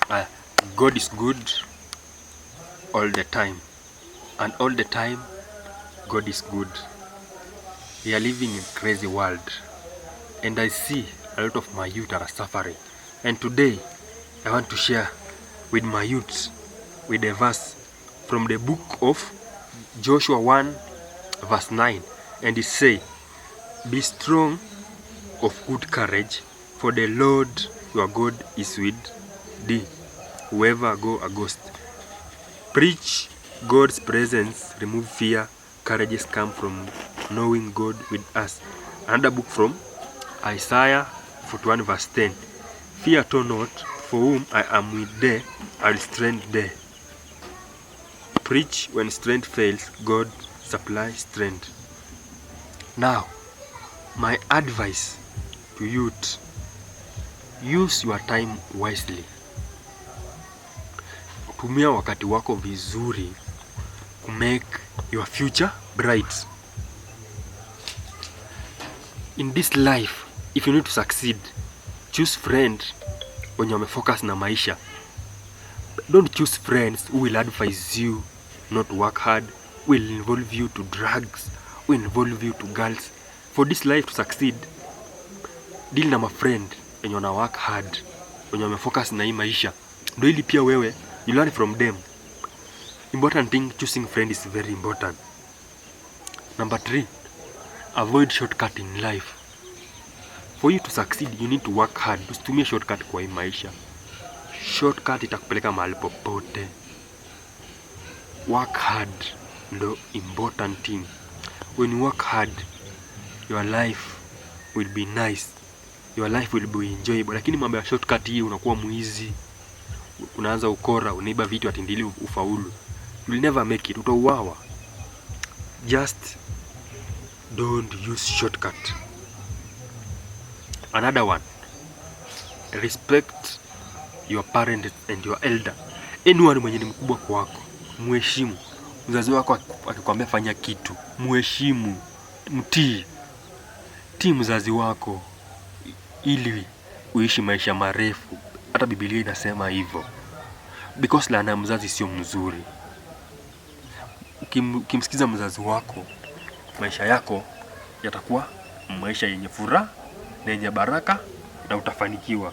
God is good all the time, and all the time God is good. We are living in a crazy world, and I see a lot of my youth are suffering. And today I want to share with my youth with a verse from the book of Joshua 1 verse 9, and it say, "Be strong of good courage, for the Lord your God is with thee, whoever go against." Preach God's presence, remove fear. Courage come from knowing God with us. Another book from Isaiah 41 verse 10. "Fear not, for whom I am with thee, I'll strengthen thee." Preach when strength fails, God supplies strength. Now, my advice to youth: use your time wisely. Tumia wakati wako vizuri to make your future bright. In this life, if you need to succeed, choose friends wenye wamefocus na maisha. Don't choose friends who will advise you not to work hard, will involve you to drugs, will involve you to girls. For this life to succeed, deal na friend wenye wana work hard, wenye wamefocus na hii maisha, ndio ili pia wewe you learn from them. Important thing, choosing friend is very important. Number 3, avoid shortcut in life. For you to succeed, you need to work hard. Usitumie shortcut kwa hii maisha. Shortcut itakupeleka mahali popote. Work hard ndo important thing. When you work hard, your life will be nice, your life will be enjoyable. Lakini mambo ya shortcut hii, unakuwa mwizi, unaanza ukora, unaiba vitu ati ndili ufaulu, you will never make it, utauawa. Just don't use shortcut. Another one, respect your parents and your elder. Anyone mwenye ni mkubwa kwako, muheshimu. Mzazi wako akikwambia fanya kitu, muheshimu, mtii. Tii mzazi wako ili uishi maisha marefu. Hata Biblia inasema hivyo. Because laana ya mzazi sio mzuri. Ukimsikiza mzazi wako, maisha yako yatakuwa maisha yenye furaha na yenye baraka, na utafanikiwa.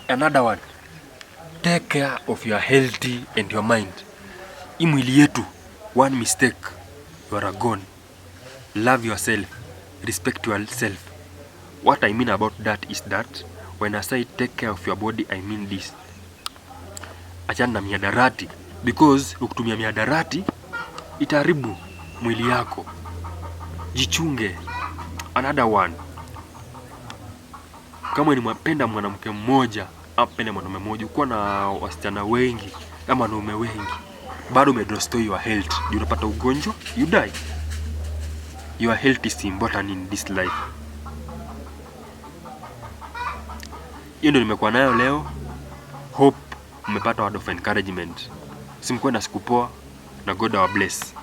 Another one, take care of your health and your mind. Hii mwili yetu, one mistake, you are gone. Love yourself, respect yourself. What I mean about that is that when I say take care of your body, I mean this. Achana na miadarati, because ukitumia miadarati itaharibu mwili yako. Jichunge. Another one, kama ni mpenda mwanamke mmoja, apende mwanaume mmoja, uko na wasichana wengi ama wanaume wengi, bado umedestroy your health. Unapata ugonjwa, you die. Your health is important in this life. Hiyo ndio nimekuwa nayo leo. Hope umepata word of encouragement. Simkuwe na siku poa, na God our bless.